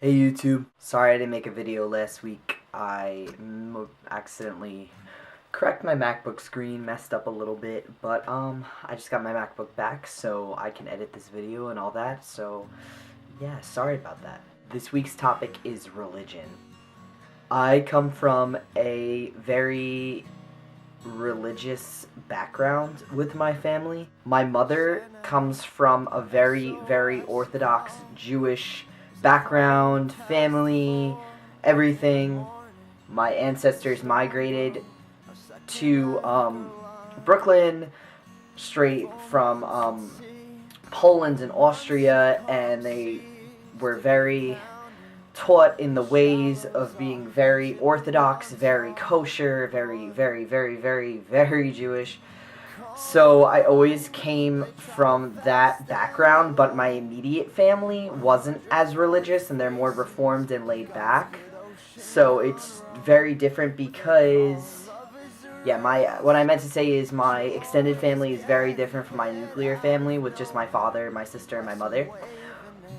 Hey YouTube, sorry I didn't make a video last week. I accidentally cracked my MacBook screen, messed up a little bit, but I just got my MacBook back so I can edit this video and all that, so yeah, sorry about that. This week's topic is religion. I come from a very religious background with my family. My mother comes from a very Orthodox Jewish background, family, everything. My ancestors migrated to Brooklyn straight from Poland and Austria, and they were very taught in the ways of being very Orthodox, very kosher, very Jewish. So I always came from that background, but my immediate family wasn't as religious and they're more reformed and laid back. So it's very different because, yeah, what I meant to say is my extended family is very different from my nuclear family with just my father, my sister, and my mother.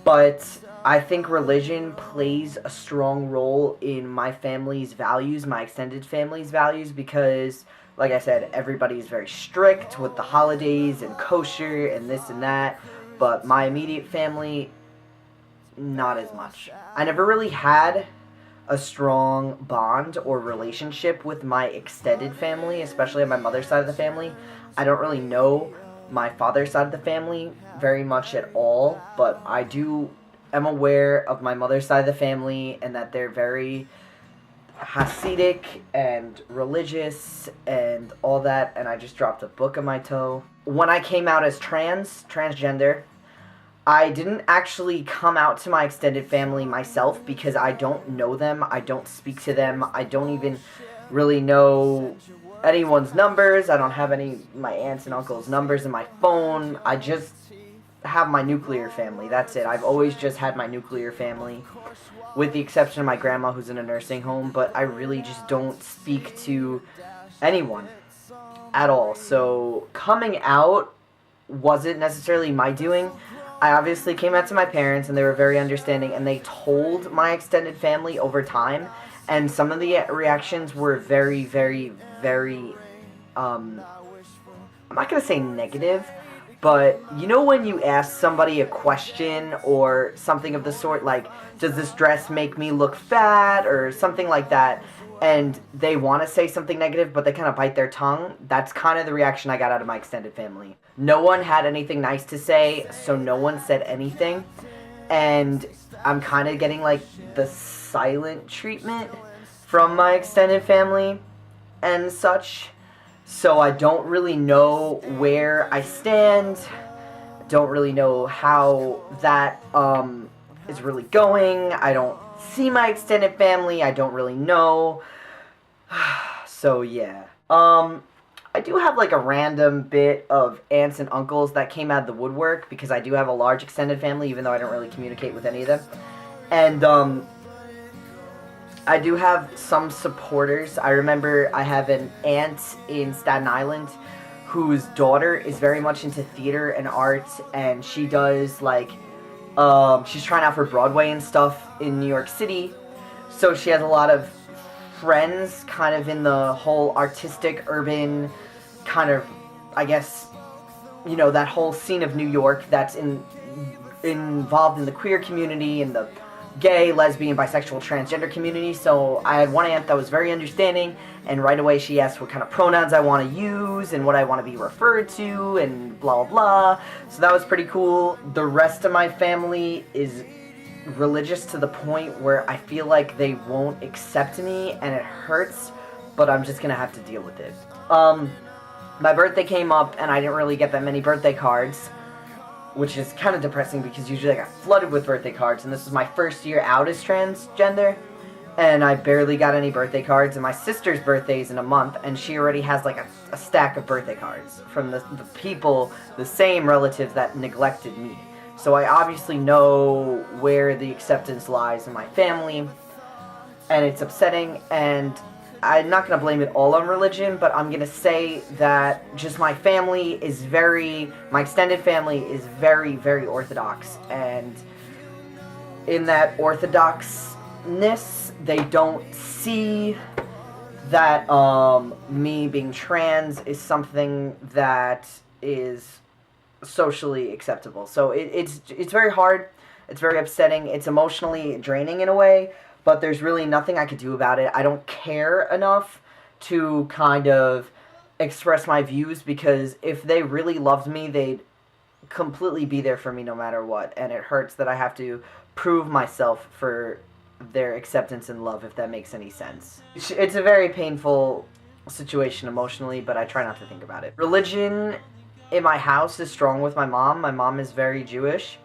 But I think religion plays a strong role in my family's values, my extended family's values, because, like I said, everybody's very strict with the holidays and kosher and this and that, but my immediate family, not as much. I never really had a strong bond or relationship with my extended family, especially on my mother's side of the family. I don't really know my father's side of the family very much at all, but I am aware of my mother's side of the family and that they're very Hasidic and religious and all that, and I just dropped a book on my toe. When I came out as transgender, I didn't actually come out to my extended family myself because I don't know them, I don't speak to them, I don't even really know anyone's numbers, I don't have any of my aunts and uncles' numbers in my phone. I just have my nuclear family, that's it. I've always just had my nuclear family, with the exception of my grandma who's in a nursing home, but I really just don't speak to anyone at all. So coming out wasn't necessarily my doing. I obviously came out to my parents and they were very understanding, and they told my extended family over time, and some of the reactions were very I'm not gonna say negative, but you know when you ask somebody a question or something of the sort, like, does this dress make me look fat or something like that, and they want to say something negative but they kind of bite their tongue? That's kind of the reaction I got out of my extended family. No one had anything nice to say, so no one said anything, and I'm kind of getting like the silent treatment from my extended family and such. So I don't really know where I stand, don't really know how that is really going. I don't see my extended family, I don't really know. So yeah. I do have like a random bit of aunts and uncles that came out of the woodwork, because I do have a large extended family, even though I don't really communicate with any of them. And I do have some supporters. I remember I have an aunt in Staten Island whose daughter is very much into theater and art, and she does like, she's trying out for Broadway and stuff in New York City, so she has a lot of friends kind of in the whole artistic, urban, kind of, I guess, you know, that whole scene of New York that's involved in the queer community and the gay, lesbian, bisexual, transgender community. So I had one aunt that was very understanding, and right away she asked what kind of pronouns I want to use and what I want to be referred to and blah blah blah. So that was pretty cool. The rest of my family is religious to the point where I feel like they won't accept me, and it hurts, but I'm just gonna have to deal with it. My birthday came up and I didn't really get that many birthday cards, which is kind of depressing because usually I got flooded with birthday cards, and this is my first year out as transgender, and I barely got any birthday cards, and my sister's birthday is in a month, and she already has like a stack of birthday cards from the people, the same relatives that neglected me. So I obviously know where the acceptance lies in my family, and it's upsetting, and I'm not going to blame it all on religion, but I'm going to say that just my family is my extended family is very Orthodox, and in that orthodoxness. They don't see that me being trans is something that is socially acceptable. So it's very hard. It's very upsetting. It's emotionally draining in a way, but there's really nothing I could do about it. I don't care enough to kind of express my views, because if they really loved me, they'd completely be there for me no matter what. And it hurts that I have to prove myself for their acceptance and love, if that makes any sense. It's a very painful situation emotionally, but I try not to think about it. Religion in my house is strong with my mom. My mom is very Jewish,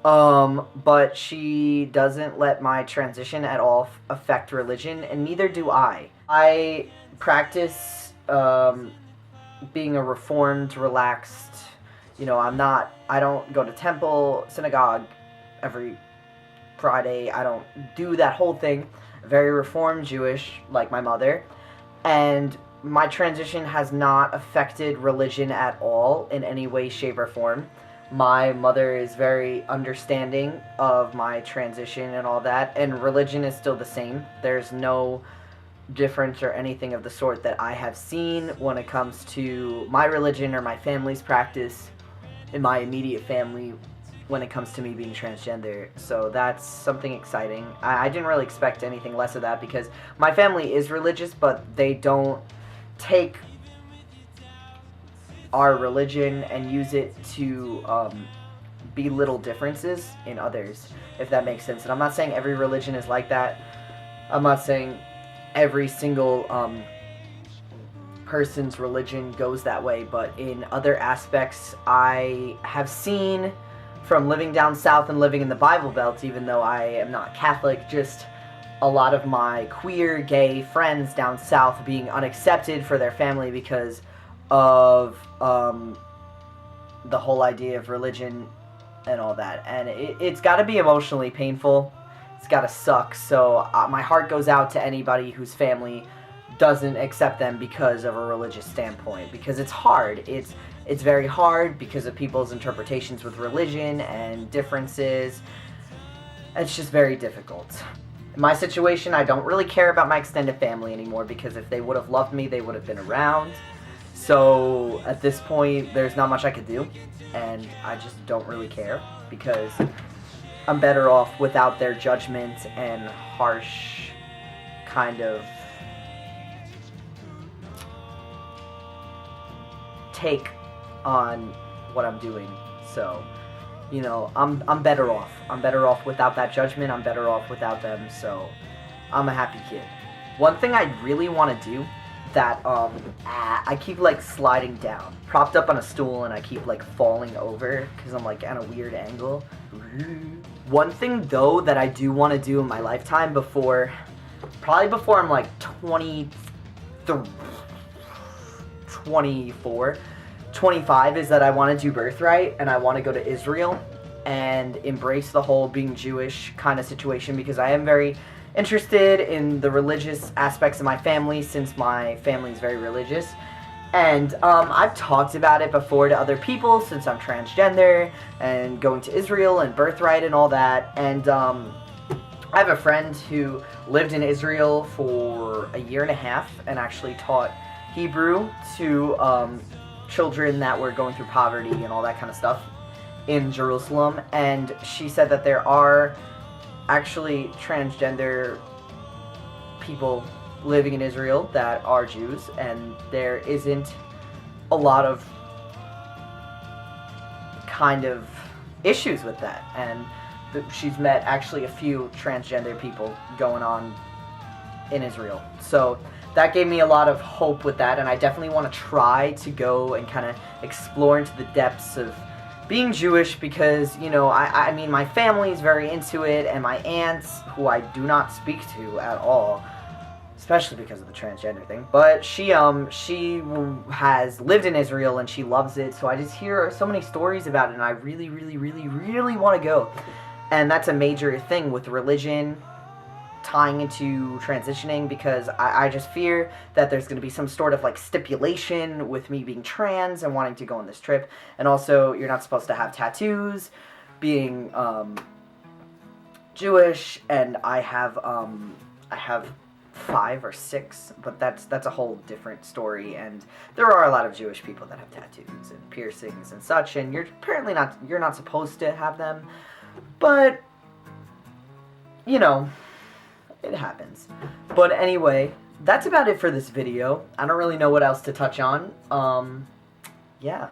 but she doesn't let my transition at all affect religion, and neither do I. I practice being a reformed, relaxed, I don't go to temple, synagogue every Friday. I don't do that whole thing. Very reformed Jewish, like my mother. And my transition has not affected religion at all in any way, shape, or form. My mother is very understanding of my transition and all that, and religion is still the same. There's no difference or anything of the sort that I have seen when it comes to my religion or my family's practice in my immediate family when it comes to me being transgender. So that's something exciting. I didn't really expect anything less of that, because my family is religious, but they don't take our religion and use it to belittle differences in others, if that makes sense. And I'm not saying every religion is like that. I'm not saying every single person's religion goes that way, but in other aspects, I have seen, from living down south and living in the Bible Belt, even though I am not Catholic, just a lot of my queer, gay friends down south being unaccepted for their family because of the whole idea of religion and all that. And it's got to be emotionally painful. It's got to suck. So my heart goes out to anybody whose family doesn't accept them because of a religious standpoint, because it's hard. It's very hard because of people's interpretations with religion and differences. It's just very difficult. In my situation, I don't really care about my extended family anymore, because if they would have loved me, they would have been around. So at this point, there's not much I could do, and I just don't really care, because I'm better off without their judgment and harsh kind of take on what I'm doing. So, I'm better off. I'm better off without that judgment. I'm better off without them. So, I'm a happy kid. One thing I really want to do that I keep sliding down, propped up on a stool, and I keep falling over because I'm at a weird angle. One thing though that I do want to do in my lifetime probably before I'm 24, 25, is that I want to do birthright, and I want to go to Israel and embrace the whole being Jewish kind of situation, because I am very interested in the religious aspects of my family, since my family is very religious. And I've talked about it before to other people, since I'm transgender and going to Israel and birthright and all that. And I have a friend who lived in Israel for a year and a half and actually taught Hebrew to children that were going through poverty and all that kind of stuff in Jerusalem. And she said that there are actually transgender people living in Israel that are Jews, and there isn't a lot of kind of issues with that. And she's met actually a few transgender people going on in Israel. So that gave me a lot of hope with that, and I definitely want to try to go and kind of explore into the depths of being Jewish, because, I mean, my family is very into it, and my aunts, who I do not speak to at all, especially because of the transgender thing, but she has lived in Israel and she loves it, so I just hear so many stories about it, and I really, really, really, really want to go. And that's a major thing with religion tying into transitioning, because I just fear that there's going to be some sort of stipulation with me being trans and wanting to go on this trip. And also, you're not supposed to have tattoos, being Jewish, and I have 5 or 6, but that's a whole different story. And there are a lot of Jewish people that have tattoos and piercings and such, and you're not supposed to have them, but you know, it happens. But anyway, that's about it for this video. I don't really know what else to touch on. Yeah.